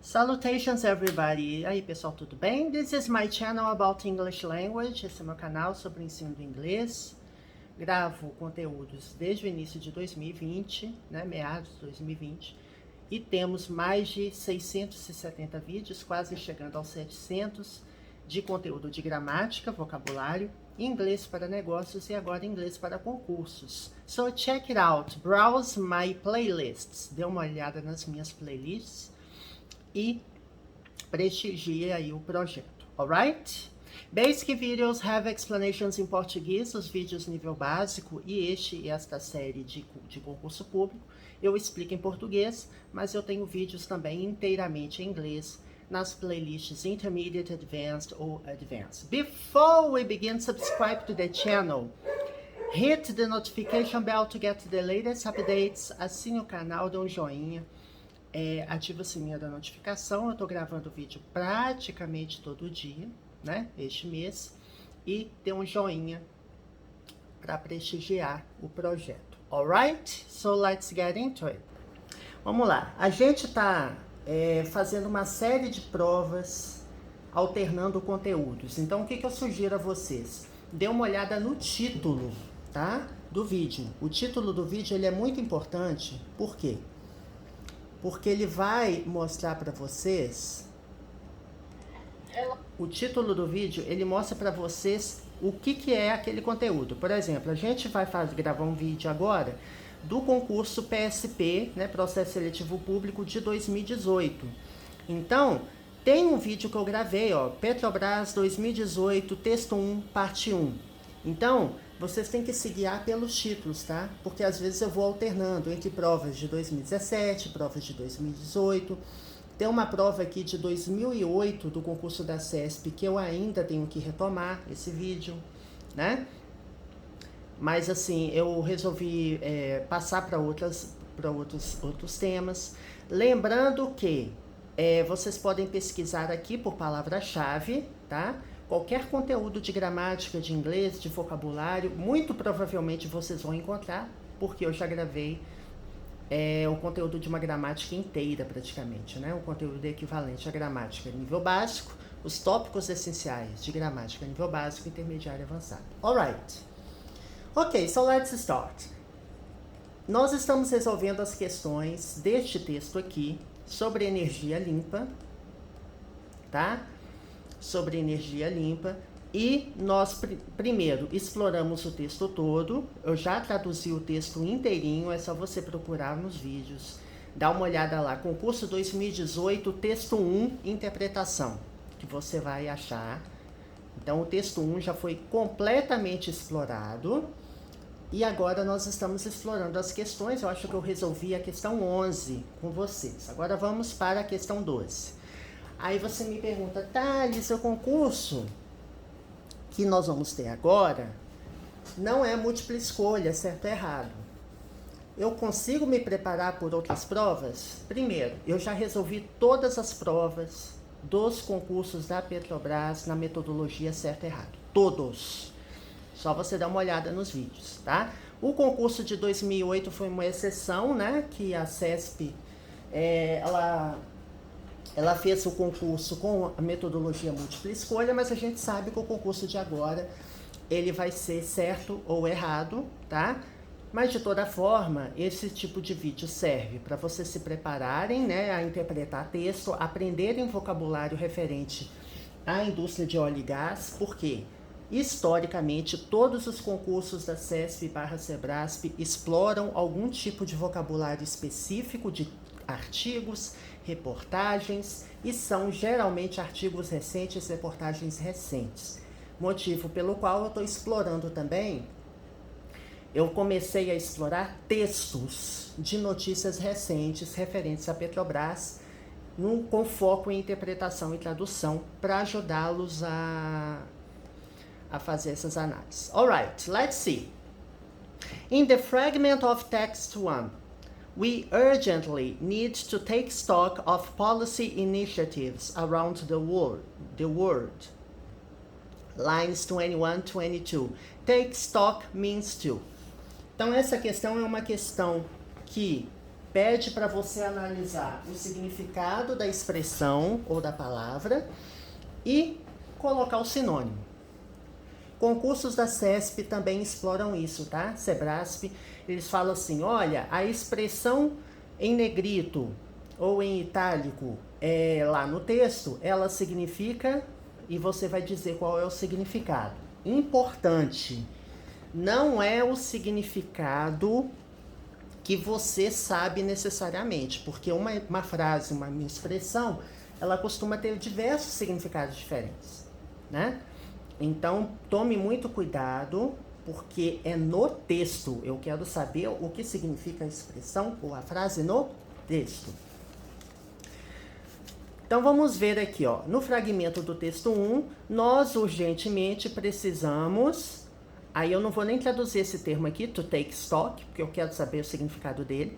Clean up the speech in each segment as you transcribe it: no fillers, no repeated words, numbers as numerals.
Salutations everybody! E aí pessoal, tudo bem? This is my channel about English language. Esse é meu canal sobre o ensino do inglês. Gravo conteúdos desde o início de 2020, né, meados de 2020. E temos mais de 670 vídeos, quase chegando aos 700, de conteúdo de gramática, vocabulário, inglês para negócios e agora inglês para concursos. So check it out, browse my playlists. Dê uma olhada nas minhas playlists e prestigie aí o projeto, alright? Basic videos have explanations em português, os vídeos nível básico e esta série de concurso público eu explico em português, mas eu tenho vídeos também inteiramente em inglês nas playlists Intermediate, Advanced ou Advanced. Before we begin, subscribe to the channel. Hit the notification bell to get the latest updates. Assine o canal, dê um joinha. Ativa o sininho da notificação. Eu tô gravando vídeo praticamente todo dia, né? Este mês. E dê um joinha para prestigiar o projeto. Alright? So let's get into it. Vamos lá. A gente tá fazendo uma série de provas alternando conteúdos. Então o que eu sugiro a vocês? Dê uma olhada no título, tá? Do vídeo. O título do vídeo ele é muito importante. Por quê? Porque ele vai mostrar para vocês, o título do vídeo, ele mostra para vocês o que é aquele conteúdo. Por exemplo, a gente vai gravar um vídeo agora do concurso PSP, né, Processo Seletivo Público de 2018. Então, tem um vídeo que eu gravei, ó, Petrobras 2018, texto 1, parte 1. Então, vocês têm que se guiar pelos títulos, tá? Porque às vezes eu vou alternando entre provas de 2017, provas de 2018. Tem uma prova aqui de 2008 do concurso da CESP que eu ainda tenho que retomar esse vídeo, né? Mas assim, eu resolvi passar para outros temas. Lembrando que vocês podem pesquisar aqui por palavra-chave, tá? Qualquer conteúdo de gramática, de inglês, de vocabulário, muito provavelmente vocês vão encontrar, porque eu já gravei o conteúdo de uma gramática inteira praticamente, né? O conteúdo equivalente à gramática nível básico, os tópicos essenciais de gramática nível básico, intermediário e avançado. Alright. Ok, so let's start. Nós estamos resolvendo as questões deste texto aqui sobre energia limpa, tá? Sobre energia limpa, e nós primeiro exploramos o texto todo. Eu já traduzi o texto inteirinho, é só você procurar nos vídeos, dá uma olhada lá, concurso 2018, texto 1, interpretação, que você vai achar. Então o texto 1 já foi completamente explorado, e agora nós estamos explorando as questões. Eu acho que eu resolvi a questão 11 com vocês, agora vamos para a questão 12. Aí você me pergunta, Thales, o concurso que nós vamos ter agora não é múltipla escolha, certo ou errado. Eu consigo me preparar por outras provas? Primeiro, eu já resolvi todas as provas dos concursos da Petrobras na metodologia certo e errado. Todos. Só você dar uma olhada nos vídeos, tá? O concurso de 2008 foi uma exceção, né? Que a CESP, ela fez o concurso com a metodologia múltipla escolha, mas a gente sabe que o concurso de agora, ele vai ser certo ou errado, tá? Mas de toda forma, esse tipo de vídeo serve para vocês se prepararem, né, a interpretar texto, aprenderem vocabulário referente à indústria de óleo e gás, porque historicamente todos os concursos da CESP/Sebrasp exploram algum tipo de vocabulário específico de artigos, reportagens, e são geralmente artigos recentes, reportagens recentes. Motivo pelo qual eu estou explorando também, eu comecei a explorar textos de notícias recentes referentes à Petrobras, com foco em interpretação e tradução, para ajudá-los a fazer essas análises. Alright, let's see. In the fragment of text 1, we urgently need to take stock of policy initiatives around the world. Lines 21-22. Take stock means to. Então essa questão é uma questão que pede para você analisar o significado da expressão ou da palavra e colocar o sinônimo. Concursos da CESP também exploram isso, tá? Sebrasp, eles falam assim, olha, a expressão em negrito ou em itálico lá no texto, ela significa, e você vai dizer qual é o significado. Importante, não é o significado que você sabe necessariamente, porque uma frase, uma expressão, ela costuma ter diversos significados diferentes, né? Então, tome muito cuidado, porque é no texto. Eu quero saber o que significa a expressão ou a frase no texto. Então, vamos ver aqui, ó. No fragmento do texto 1, nós urgentemente precisamos... Aí eu não vou nem traduzir esse termo aqui, to take stock, porque eu quero saber o significado dele,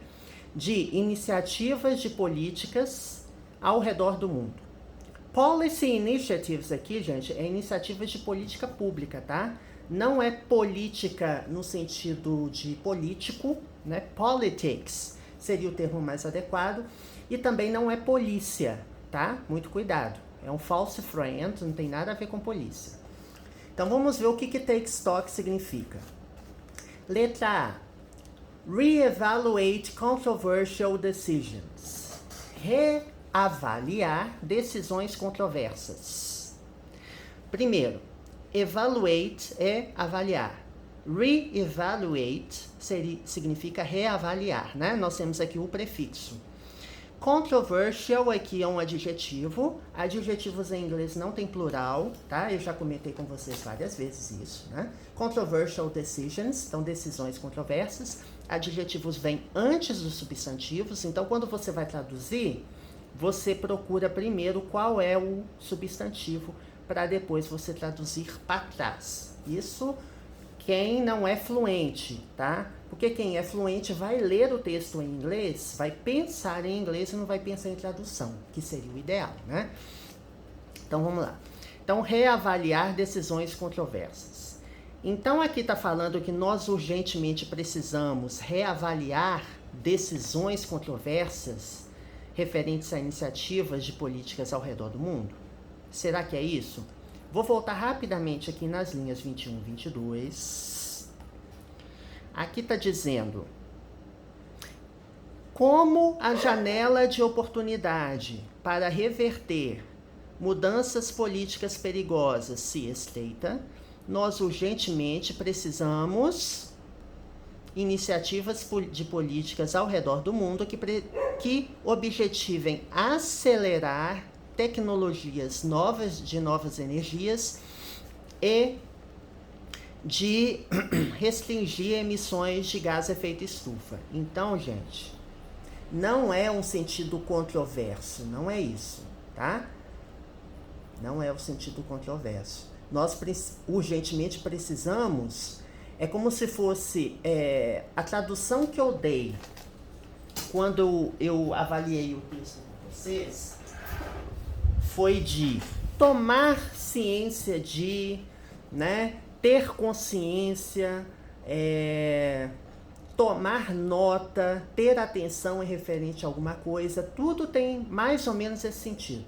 de iniciativas de políticas ao redor do mundo. Policy initiatives aqui, gente, é iniciativas de política pública, tá? Não é política no sentido de político, né? Politics seria o termo mais adequado. E também não é polícia, tá? Muito cuidado. É um false friend, não tem nada a ver com polícia. Então, vamos ver o que take stock significa. Letra A. Reevaluate controversial decisions. Reavaliar decisões controversas. Primeiro, evaluate é avaliar. Reevaluate significa reavaliar, né? Nós temos aqui o prefixo. Controversial aqui é um adjetivo. Adjetivos em inglês não tem plural, tá? Eu já comentei com vocês várias vezes isso, né? Controversial decisions, então decisões controversas. Adjetivos vêm antes dos substantivos, então quando você vai traduzir, você procura primeiro qual é o substantivo para depois você traduzir para trás. Isso quem não é fluente, tá? Porque quem é fluente vai ler o texto em inglês, vai pensar em inglês e não vai pensar em tradução, que seria o ideal, né? Então, vamos lá. Então, reavaliar decisões controversas. Então, aqui está falando que nós urgentemente precisamos reavaliar decisões controversas referentes a iniciativas de políticas ao redor do mundo. Será que é isso? Vou voltar rapidamente aqui nas linhas 21 e 22. Aqui está dizendo: como a janela de oportunidade para reverter mudanças políticas perigosas se estreita, nós urgentemente precisamos iniciativas de políticas ao redor do mundo que objetivem acelerar tecnologias novas, de novas energias e de restringir emissões de gás efeito estufa. Então, gente, não é um sentido controverso, não é isso, tá? Não é o sentido controverso. Nós urgentemente precisamos, é como se fosse a tradução que eu dei quando eu avaliei o texto com vocês, foi de tomar ciência de, né, ter consciência, tomar nota, ter atenção em referente a alguma coisa, tudo tem mais ou menos esse sentido.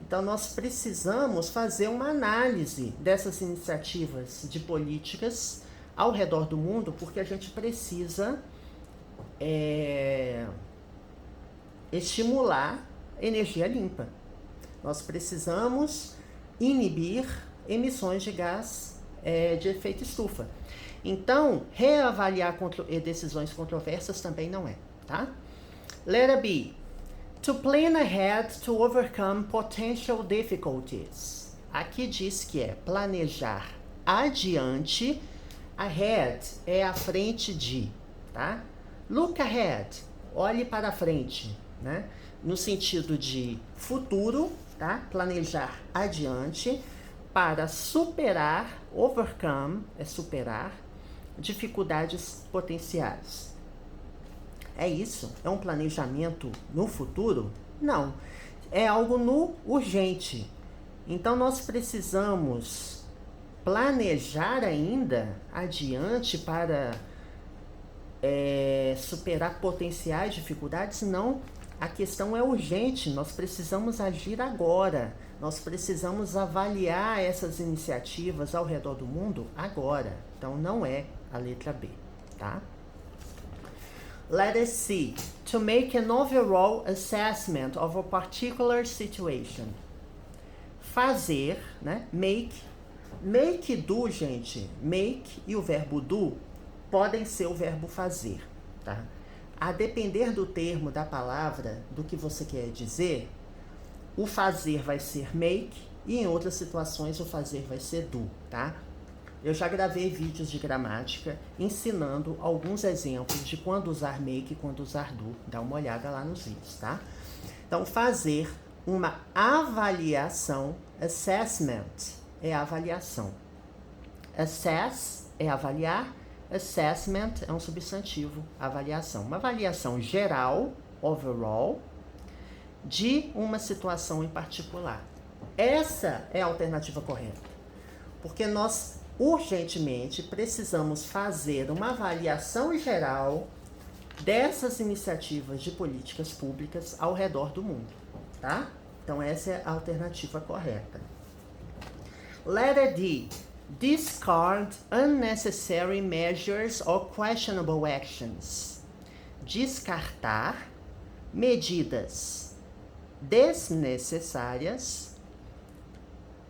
Então, nós precisamos fazer uma análise dessas iniciativas de políticas ao redor do mundo, porque a gente precisa estimular energia limpa. Nós precisamos inibir emissões de gás de efeito estufa. Então, reavaliar decisões controversas também não é, tá? Letter B. To plan ahead to overcome potential difficulties. Aqui diz que é planejar adiante. Ahead é à frente de, tá? Look ahead, olhe para frente, né? No sentido de futuro, tá? Planejar adiante para superar, overcome é superar, dificuldades potenciais. É isso? É um planejamento no futuro? Não. É algo no urgente. Então, nós precisamos planejar ainda adiante para superar potenciais dificuldades, não. A questão é urgente, nós precisamos agir agora. Nós precisamos avaliar essas iniciativas ao redor do mundo agora. Então, não é a letra B, tá? Letter C. To make an overall assessment of a particular situation. Fazer, né? Make. Make do, gente. Make e o verbo do podem ser o verbo fazer, tá? A depender do termo, da palavra, do que você quer dizer, o fazer vai ser make e em outras situações o fazer vai ser do, tá? Eu já gravei vídeos de gramática ensinando alguns exemplos de quando usar make e quando usar do. Dá uma olhada lá nos vídeos, tá? Então, fazer uma avaliação, assessment é avaliação. Assess é avaliar, assessment é um substantivo, avaliação. Uma avaliação geral, overall, de uma situação em particular. Essa é a alternativa correta. Porque nós urgentemente precisamos fazer uma avaliação geral dessas iniciativas de políticas públicas ao redor do mundo, tá? Então essa é a alternativa correta. Letter D. Discard unnecessary measures or questionable actions. Descartar medidas desnecessárias.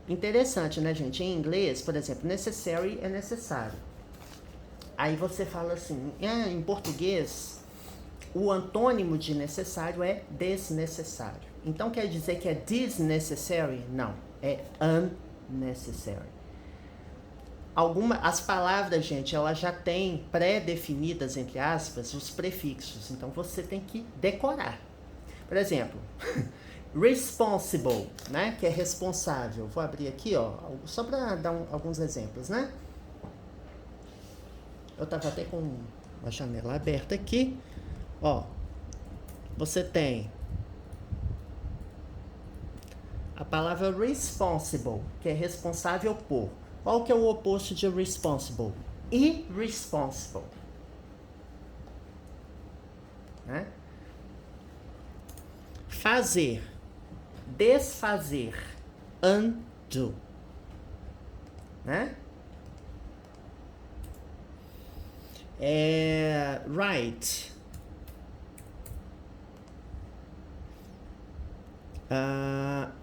Interessante, né, gente? Em inglês, por exemplo, necessary é necessário. Aí você fala assim, em português, o antônimo de necessário é desnecessário. Então quer dizer que é desnecessary? Não, é unnecessary. As palavras, gente, elas já têm pré-definidas, entre aspas, os prefixos. Então você tem que decorar. Por exemplo, responsible, né? Que é responsável. Vou abrir aqui, ó, só para dar alguns exemplos, né? Eu tava até com a janela aberta aqui. Ó, você tem a palavra responsible, que é responsável por. Qual que é o oposto de responsible? Irresponsible. Né? Fazer, desfazer, undo. Né? Right.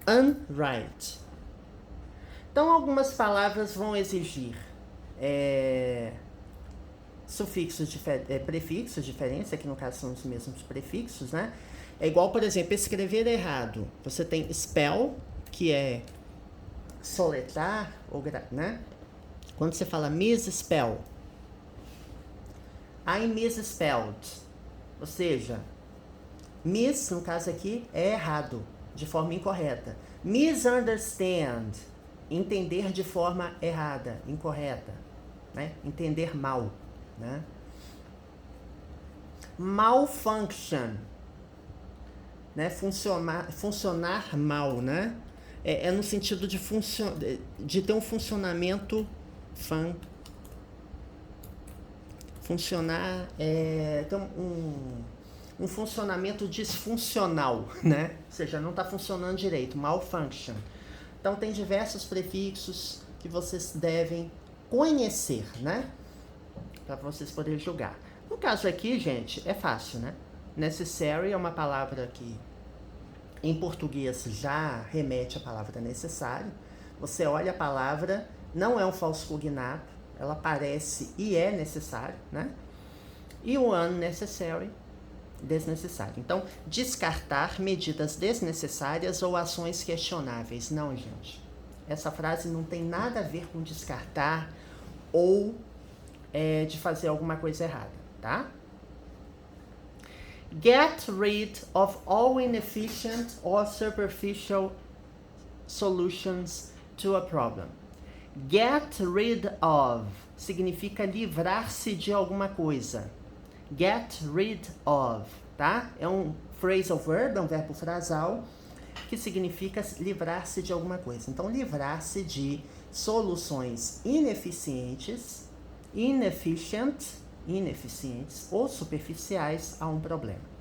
Unright. Então, algumas palavras vão exigir sufixos, prefixos diferentes, aqui no caso são os mesmos prefixos, né? É igual, por exemplo, escrever errado. Você tem spell, que é soletrar, né? Quando você fala misspell, I misspelled. Ou seja, miss, no caso aqui, é errado, de forma incorreta. Misunderstand, entender de forma errada, incorreta, né? Entender mal, né? Malfunction, né? Funcionar mal, né? É no sentido de ter um funcionamento funcionar, então um funcionamento disfuncional, né? Ou seja, não está funcionando direito, malfunction. Então, tem diversos prefixos que vocês devem conhecer, né? Para vocês poderem julgar. No caso aqui, gente, é fácil, né? Necessary é uma palavra que, em português, já remete à palavra necessário. Você olha a palavra, não é um falso cognato, ela parece e é necessário, né? E o unnecessary, desnecessário. Então, descartar medidas desnecessárias ou ações questionáveis. Não, gente. Essa frase não tem nada a ver com descartar ou de fazer alguma coisa errada, tá? Get rid of all inefficient or superficial solutions to a problem. Get rid of significa livrar-se de alguma coisa. Get rid of, tá? É um phrasal verb, é um verbo frasal, que significa livrar-se de alguma coisa. Então, livrar-se de soluções ineficientes, inefficient, ineficientes ou superficiais a um problema.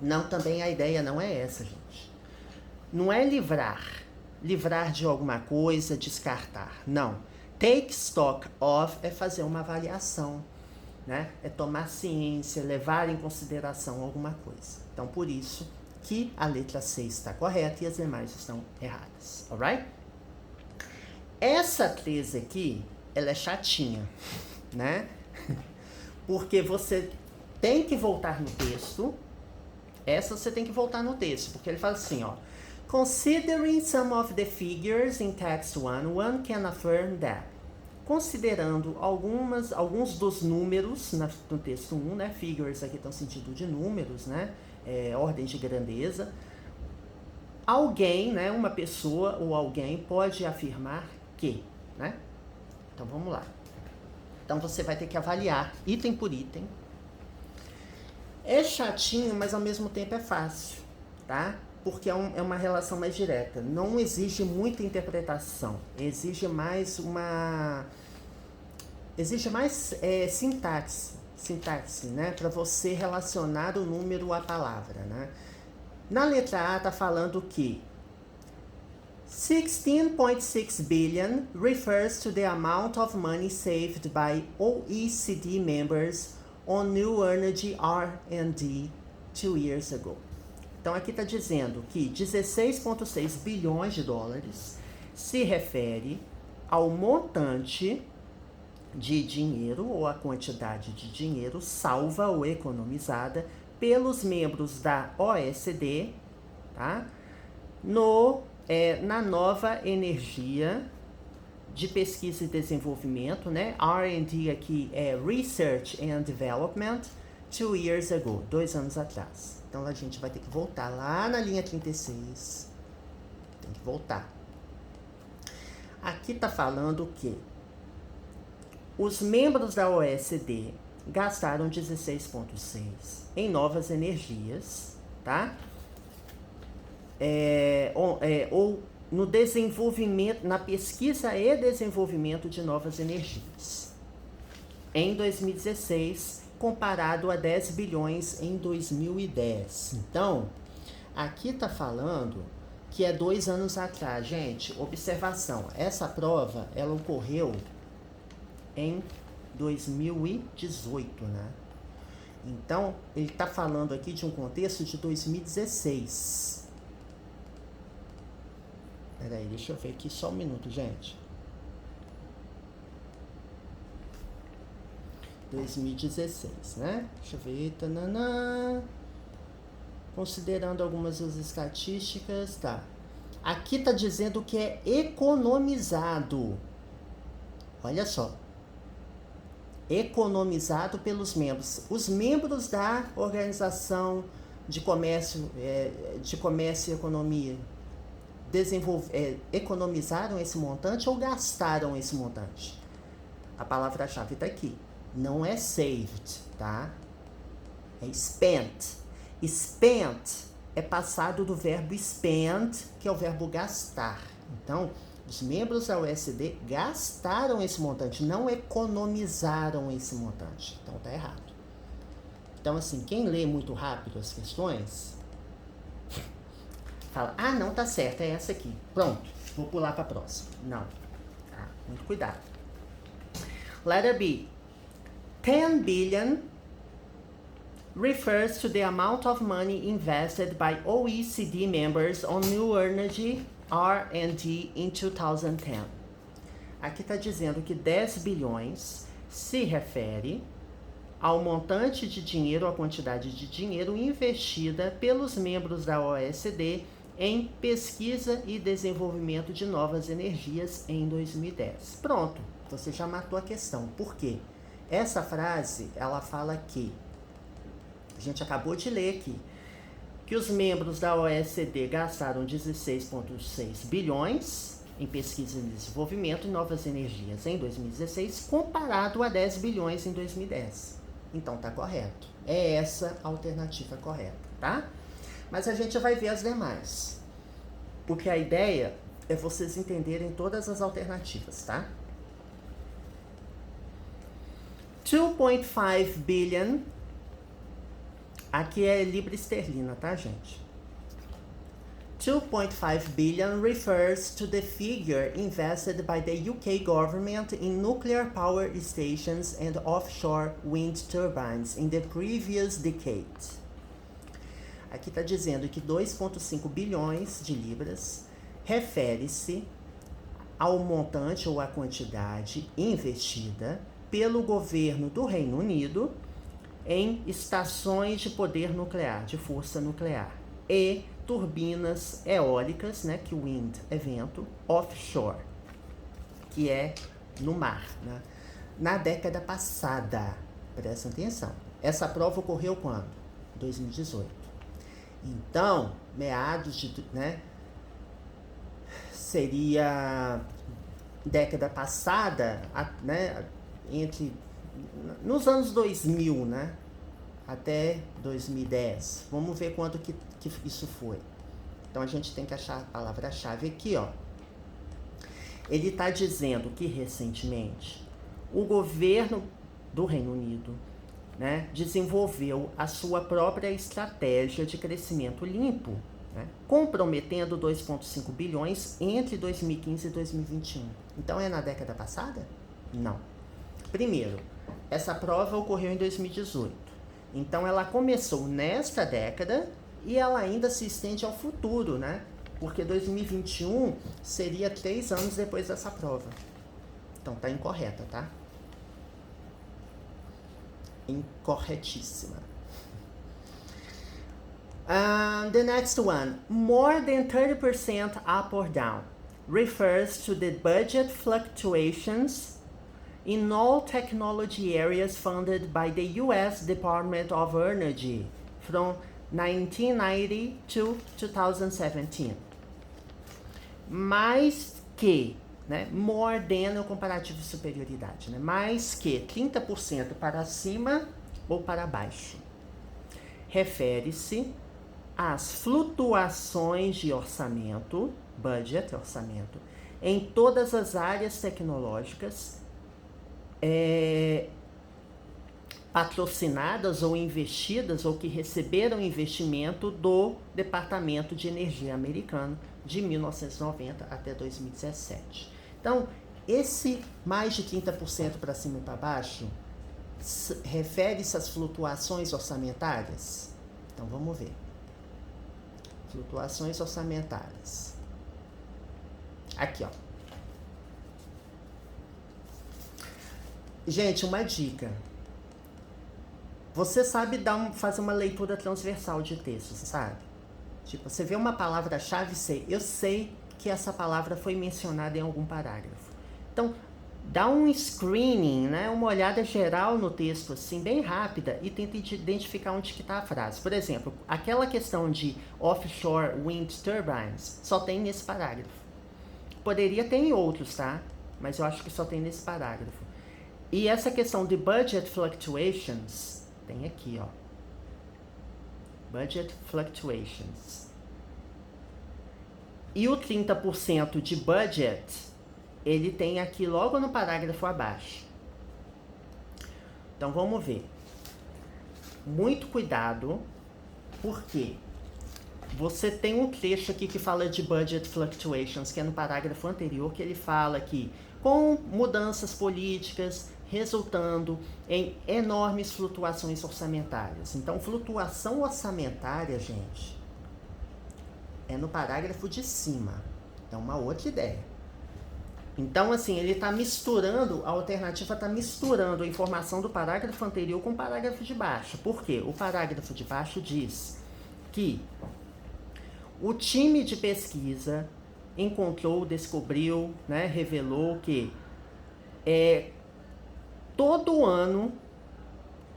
Não, também a ideia não é essa, gente. Não é livrar de alguma coisa, descartar. Não. Take stock of é fazer uma avaliação, né? É tomar ciência, levar em consideração alguma coisa. Então, por isso que a letra C está correta e as demais estão erradas. Alright? Essa 13 aqui, ela é chatinha, né? Porque você tem que voltar no texto. Essa você tem que voltar no texto, porque ele fala assim, ó. Considering some of the figures in text 1, one can affirm that. Considerando alguns dos números no texto 1, né? Figures aqui estão sentido de números, né? Ordem de grandeza. Alguém, né? Uma pessoa ou alguém pode afirmar que, né? Então vamos lá. Então você vai ter que avaliar item por item. É chatinho, mas ao mesmo tempo é fácil, tá? Porque é uma relação mais direta. Não exige muita interpretação. Exige mais sintaxe, né? Para você relacionar o número à palavra, né? Na letra A tá falando que 16.6 billion refers to the amount of money saved by OECD members on new energy R&D 2 years ago. Então aqui está dizendo que 16,6 bilhões de dólares se refere ao montante de dinheiro ou a quantidade de dinheiro salva ou economizada pelos membros da OECD, tá? Na nova energia de pesquisa e desenvolvimento, né? R&D aqui é Research and Development, 2 years ago, 2 anos atrás. Então a gente vai ter que voltar lá na linha 36. Tem que voltar. Aqui tá falando que os membros da OECD gastaram 16,6 em novas energias, tá? Ou no desenvolvimento, na pesquisa e desenvolvimento de novas energias. Em 2016, comparado a 10 bilhões em 2010. Então, aqui tá falando que é 2 anos atrás. Gente, observação, essa prova, ela ocorreu em 2018, né? Então, ele tá falando aqui de um contexto de 2016. Peraí, deixa eu ver aqui só um minuto, gente. 2016, né? Deixa eu ver. Tanana. Considerando algumas das estatísticas, tá. Aqui tá dizendo que é economizado. Olha só. Economizado pelos membros. Os membros da Organização de Comércio e Economia economizaram esse montante ou gastaram esse montante? A palavra-chave está aqui. Não é saved, tá? É spent. Spent é passado do verbo spend, que é o verbo gastar. Então, os membros da OECD gastaram esse montante, não economizaram esse montante. Então, tá errado. Então, assim, quem lê muito rápido as questões, fala, ah, não, tá certo, é essa aqui. Pronto, vou pular para a próxima. Não. Tá? Muito cuidado. Letter B. 10 billion refers to the amount of money invested by OECD members on new energy R&D in 2010. Aqui está dizendo que 10 bilhões se refere ao montante de dinheiro, a quantidade de dinheiro investida pelos membros da OECD em pesquisa e desenvolvimento de novas energias em 2010. Pronto, você já matou a questão. Por quê? Essa frase, ela fala que, a gente acabou de ler aqui, que os membros da OECD gastaram 16,6 bilhões em pesquisa e desenvolvimento em novas energias em 2016, comparado a 10 bilhões em 2010. Então tá correto. É essa a alternativa correta, tá? Mas a gente vai ver as demais. Porque a ideia é vocês entenderem todas as alternativas, tá? 2.5 billion, aqui é libra esterlina, tá, gente? 2.5 billion refers to the figure invested by the UK government in nuclear power stations and offshore wind turbines in the previous decade. Aqui está dizendo que 2,5 bilhões de libras refere-se ao montante ou à quantidade investida pelo governo do Reino Unido em estações de poder nuclear, de força nuclear, e turbinas eólicas, né, que wind é vento, offshore, que é no mar, né? Na década passada, presta atenção. Essa prova ocorreu quando? 2018. Então, meados de, né, seria década passada, né, nos anos 2000, né, até 2010. Vamos ver quanto que isso foi. Então, a gente tem que achar a palavra-chave aqui, ó. Ele está dizendo que, recentemente, o governo do Reino Unido, né, desenvolveu a sua própria estratégia de crescimento limpo, né, comprometendo 2,5 bilhões entre 2015 e 2021. Então, é na década passada? Não. Primeiro, essa prova ocorreu em 2018. Então, ela começou nesta década e ela ainda se estende ao futuro, né? Porque 2021 seria 3 anos depois dessa prova. Então, tá incorreta, tá? Incorretíssima. The next one. More than 30% up or down refers to the budget fluctuations in all technology areas funded by the U.S. Department of Energy from 1990 to 2017. Mais que, né? More than é o comparativo de superioridade, né? Mais que 30% para cima ou para baixo. Refere-se às flutuações de orçamento, budget, orçamento, em todas as áreas tecnológicas patrocinadas ou investidas ou que receberam investimento do Departamento de Energia americano de 1990 até 2017. Então, esse mais de 30% para cima e para baixo refere-se às flutuações orçamentárias? Então, vamos ver. Flutuações orçamentárias. Aqui, ó. Gente, uma dica. Você sabe fazer uma leitura transversal de texto, sabe? Tipo, você vê uma palavra-chave, eu sei que essa palavra foi mencionada em algum parágrafo. Então, dá um screening, né? Uma olhada geral no texto, assim, bem rápida, e tenta identificar onde que está a frase. Por exemplo, aquela questão de offshore wind turbines só tem nesse parágrafo. Poderia ter em outros, tá? Mas eu acho que só tem nesse parágrafo. E essa questão de budget fluctuations tem aqui, ó. Budget fluctuations. E o 30% de budget, ele tem aqui logo no parágrafo abaixo. Então, vamos ver. Muito cuidado, porque você tem um trecho aqui que fala de budget fluctuations, que é no parágrafo anterior, que ele fala que com mudanças políticas resultando em enormes flutuações orçamentárias. Então, flutuação orçamentária, gente, é no parágrafo de cima. É uma outra ideia. Então, assim, ele está misturando, a alternativa está misturando a informação do parágrafo anterior com o parágrafo de baixo. Por quê? O parágrafo de baixo diz que o time de pesquisa encontrou, descobriu, né, revelou que todo ano,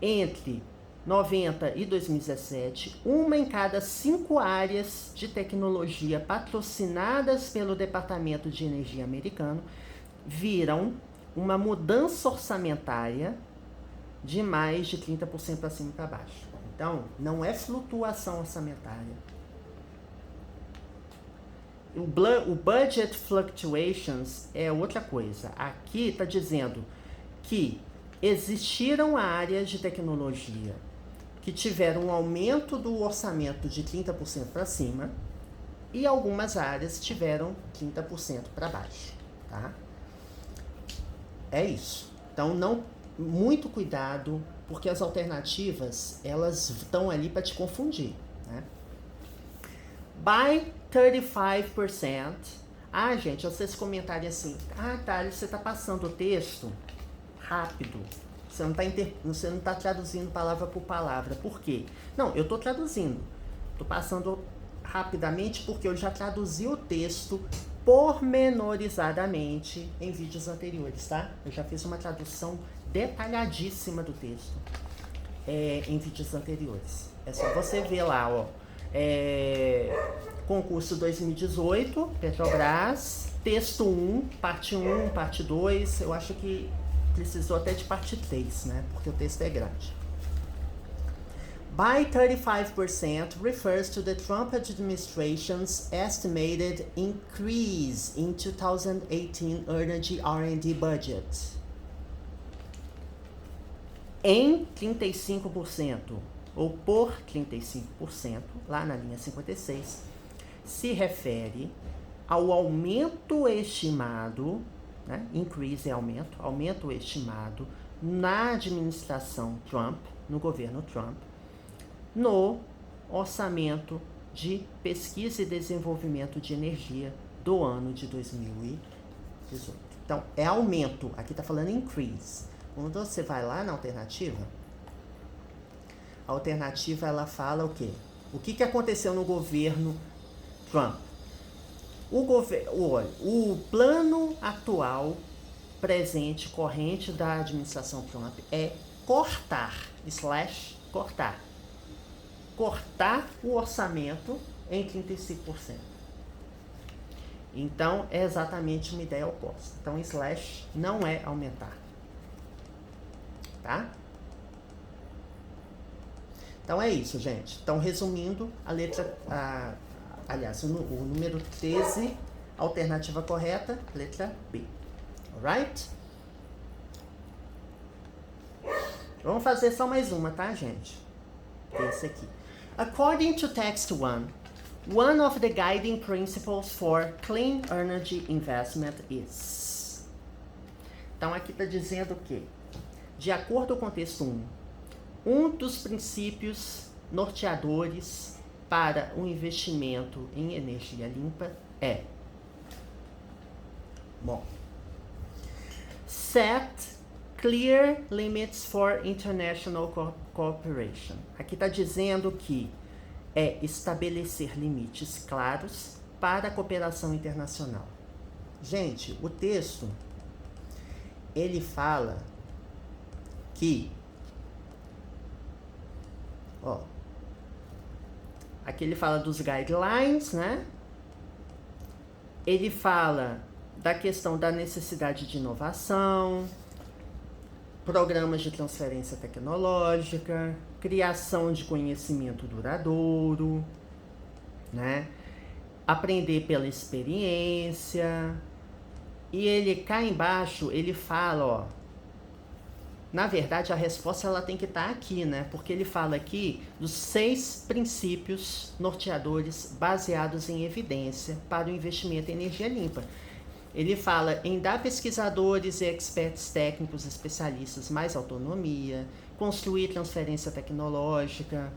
entre 90 e 2017, uma em cada 5 áreas de tecnologia patrocinadas pelo Departamento de Energia americano viram uma mudança orçamentária de mais de 30% para cima e para baixo. Então, não é flutuação orçamentária. O budget fluctuations é outra coisa. Aqui está dizendo que existiram áreas de tecnologia que tiveram um aumento do orçamento de 30% para cima e algumas áreas tiveram 30% para baixo, tá? É isso. Então, muito cuidado, porque as alternativas, elas estão ali para te confundir, né? By 35%. Gente, vocês comentarem assim, Thales, você está passando o texto rápido. Você não tá traduzindo palavra por palavra. Por quê? Não, eu estou traduzindo. Estou passando rapidamente porque eu já traduzi o texto pormenorizadamente em vídeos anteriores, tá? Eu já fiz uma tradução detalhadíssima do texto em vídeos anteriores. É só você ver lá, ó. Concurso 2018, Petrobras, texto 1, parte 1, parte 2. Eu acho que precisou até de parte 3, né? Porque o texto é grande. By 35% refers to the Trump administration's estimated increase in 2018 energy R&D budget. Em 35%, ou por 35%, lá na linha 56, se refere ao aumento estimado, né? Increase é aumento estimado na administração Trump, no governo Trump, no orçamento de pesquisa e desenvolvimento de energia do ano de 2018. Então, é aumento, aqui está falando increase. Quando você vai lá na alternativa, a alternativa ela fala o quê? O que aconteceu no governo Trump? O plano atual, presente, corrente da administração Trump é cortar o orçamento em 35%. Então, é exatamente uma ideia oposta. Então, slash não é aumentar. Tá? Então, é isso, gente. Então, resumindo, o número 13, alternativa correta, letra B. Alright? Vamos fazer só mais uma, tá, gente? Esse aqui. According to text 1, one of the guiding principles for clean energy investment is. Então, aqui está dizendo que, de acordo com o texto 1, um dos princípios norteadores para o investimento em energia limpa é: set clear limits for international cooperation. Aqui está dizendo que é estabelecer limites claros para a cooperação internacional. Gente, o texto, ele fala que, aqui ele fala dos guidelines, né? Ele fala da questão da necessidade de inovação, programas de transferência tecnológica, criação de conhecimento duradouro, né? Aprender pela experiência. E ele, cá embaixo, ele fala, na verdade, a resposta ela tem que estar aqui, né? Porque ele fala aqui dos 6 princípios norteadores baseados em evidência para o investimento em energia limpa. Ele fala em dar pesquisadores e experts técnicos especialistas mais autonomia, construir transferência tecnológica,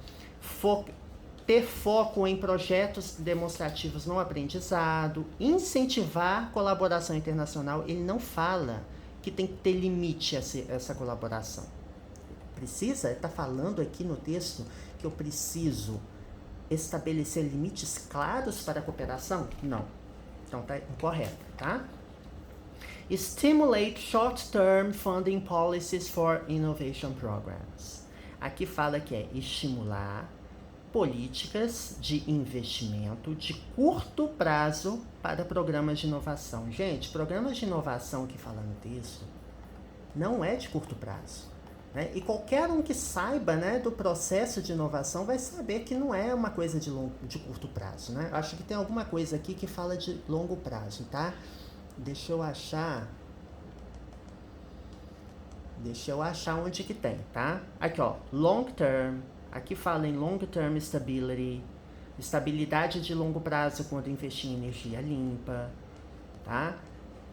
ter foco em projetos demonstrativos no aprendizado, incentivar colaboração internacional. Ele não fala que tem que ter limite essa colaboração. Precisa? Ele está falando aqui no texto que eu preciso estabelecer limites claros para a cooperação? Não. Então tá incorreto, tá? Stimulate short-term funding policies for innovation programs. Aqui fala que é estimular políticas de investimento de curto prazo para programas de inovação. Gente, programas de inovação que fala no texto não é de curto prazo, né? E qualquer um que saiba, né, do processo de inovação vai saber que não é uma coisa de curto prazo, né? Acho que tem alguma coisa aqui que fala de longo prazo, tá? Deixa eu achar. Deixa eu achar onde que tem, tá? Aqui, ó, long term. Aqui fala em long term stability. Estabilidade de longo prazo quando investir em energia limpa, tá?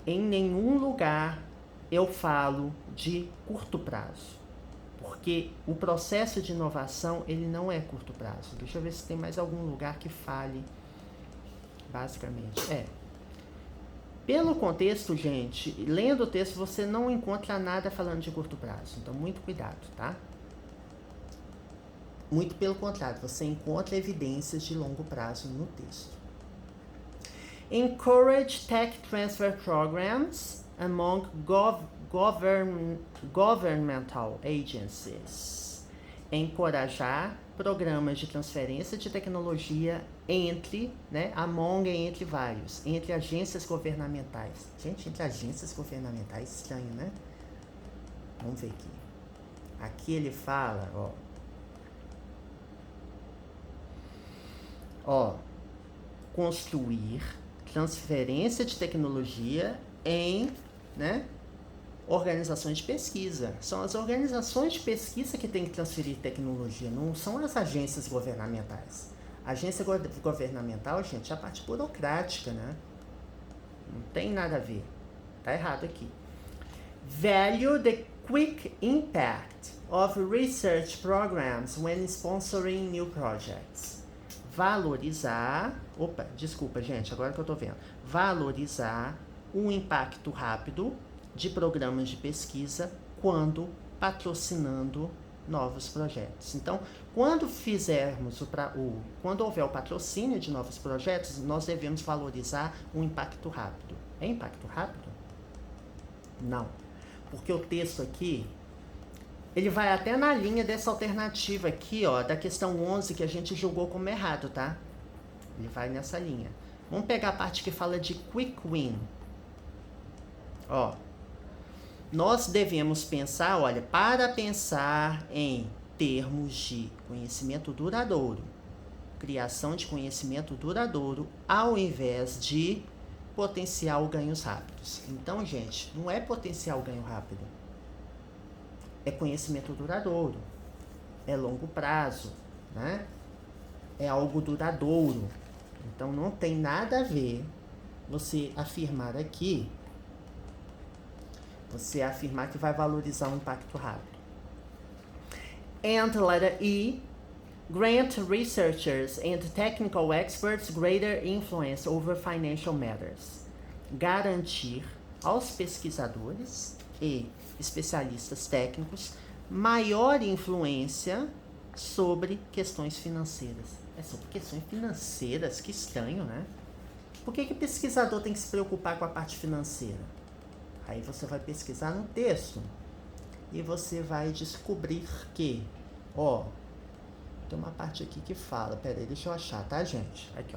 Em nenhum lugar eu falo de curto prazo, porque o processo de inovação, ele não é curto prazo. Deixa eu ver se tem mais algum lugar que fale, basicamente. Pelo contexto, gente, lendo o texto, você não encontra nada falando de curto prazo. Então, muito cuidado, tá? Muito pelo contrário, você encontra evidências de longo prazo no texto. Encourage tech transfer programs among governmental agencies. Encorajar programas de transferência de tecnologia entre, né, among é entre vários, entre agências governamentais. Gente, entre agências governamentais, estranho, né? Vamos ver aqui. Aqui ele fala, construir transferência de tecnologia em, né, organizações de pesquisa. São as organizações de pesquisa que têm que transferir tecnologia, não são as agências governamentais. A agência governamental, gente, é a parte burocrática, né? Não tem nada a ver. Tá errado aqui. Value the quick impact of research programs when sponsoring new projects. Valorizar... Opa, desculpa, gente, agora que eu tô vendo. Valorizar o impacto rápido de programas de pesquisa quando patrocinando novos projetos. Então, quando quando houver o patrocínio de novos projetos, nós devemos valorizar o impacto rápido. É impacto rápido? Não. Porque o texto aqui, ele vai até na linha dessa alternativa aqui, ó, da questão 11 que a gente julgou como errado, tá? Ele vai nessa linha. Vamos pegar a parte que fala de quick win. Ó, nós devemos pensar, olha, para pensar em termos de conhecimento duradouro, criação de conhecimento duradouro, ao invés de potencial ganhos rápidos. Então, gente, não é potencial ganho rápido. É conhecimento duradouro. É longo prazo, né? É algo duradouro. Então, não tem nada a ver você afirmar aqui, que vai valorizar um impacto rápido. And letter E, grant researchers and technical experts greater influence over financial matters. Garantir aos pesquisadores e especialistas técnicos maior influência sobre questões financeiras. É sobre questões financeiras? Que estranho, né? Por que pesquisador tem que se preocupar com a parte financeira? Aí você vai pesquisar no texto e você vai descobrir que, tem uma parte aqui que fala, peraí, deixa eu achar, tá, gente? Aqui,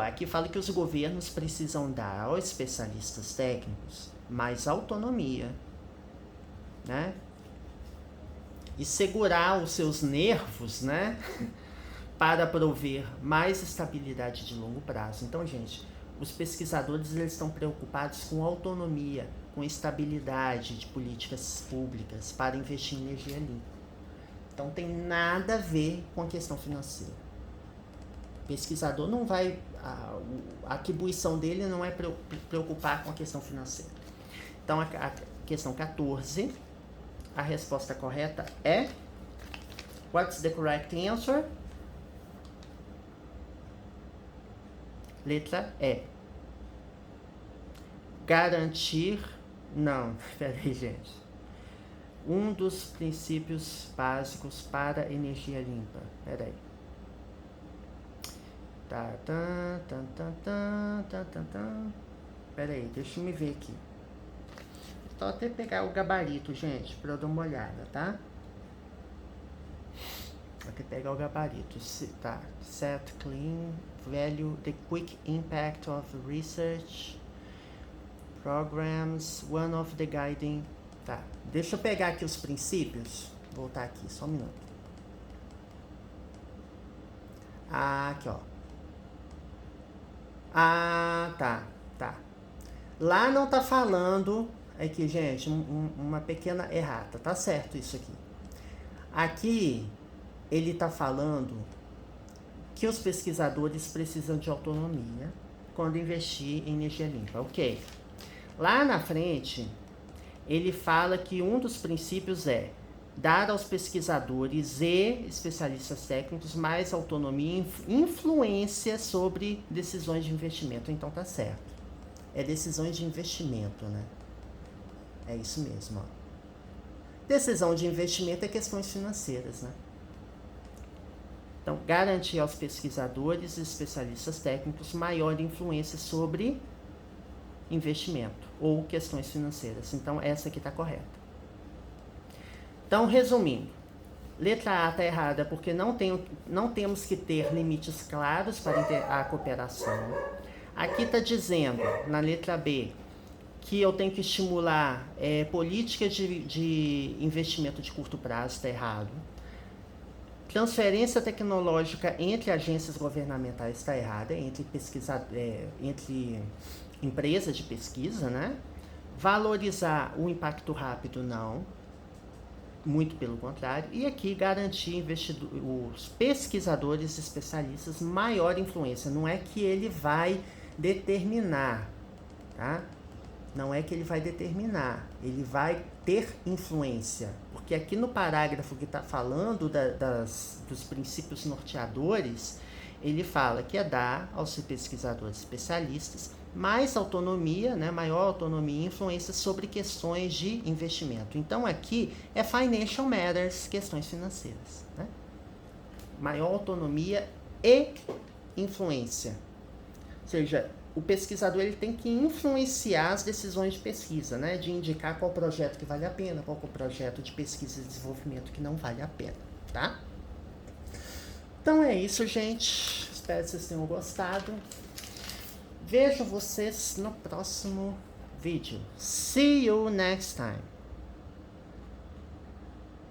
aqui fala que os governos precisam dar aos especialistas técnicos mais autonomia, né? E segurar os seus nervos, né? Para prover mais estabilidade de longo prazo. Então, gente, os pesquisadores, eles estão preocupados com autonomia, com estabilidade de políticas públicas para investir em energia limpa. Então, tem nada a ver com a questão financeira. O pesquisador não vai... A atribuição dele não é preocupar com a questão financeira. Então, a questão 14, a resposta correta é... What's the correct answer? Letra E. Garantir... Não, peraí, gente. Um dos princípios básicos para energia limpa. Peraí. Peraí, deixa eu me ver aqui. Só até pegar o gabarito, gente, para eu dar uma olhada, tá? Vou até pegar o gabarito. Tá. Set clean value the quick impact of research programs, one of the guiding... Tá, deixa eu pegar aqui os princípios. Voltar aqui, só um minuto. Aqui, ó. Tá. Lá não tá falando... Aqui, gente, uma pequena errata. Tá certo isso aqui. Aqui, ele tá falando que os pesquisadores precisam de autonomia quando investir em energia limpa. Ok. Lá na frente, ele fala que um dos princípios é dar aos pesquisadores e especialistas técnicos mais autonomia e influência sobre decisões de investimento. Então tá certo. É decisões de investimento, né? É isso mesmo, ó. Decisão de investimento é questões financeiras, né? Então, garantir aos pesquisadores e especialistas técnicos maior influência sobre investimento ou questões financeiras. Então, essa aqui está correta. Então, resumindo, letra A está errada porque não temos que ter limites claros para a cooperação. Aqui está dizendo, na letra B, que eu tenho que estimular políticas de investimento de curto prazo, está errado. Transferência tecnológica entre agências governamentais está errada, entre empresas de pesquisa, né? Valorizar o impacto rápido, não. Muito pelo contrário. E aqui garantir os pesquisadores especialistas maior influência. Não é que ele vai determinar, tá? Não é que ele vai determinar, ele vai ter influência. Porque aqui no parágrafo que está falando dos princípios norteadores, ele fala que é dar aos pesquisadores especialistas mais autonomia, né, maior autonomia e influência sobre questões de investimento. Então aqui é financial matters, questões financeiras, né? Maior autonomia e influência. Ou seja, o pesquisador ele tem que influenciar as decisões de pesquisa, né? De indicar qual projeto que vale a pena, qual é o projeto de pesquisa e desenvolvimento que não vale a pena, tá? Então é isso, gente. Espero que vocês tenham gostado. Vejo vocês no próximo vídeo. See you next time.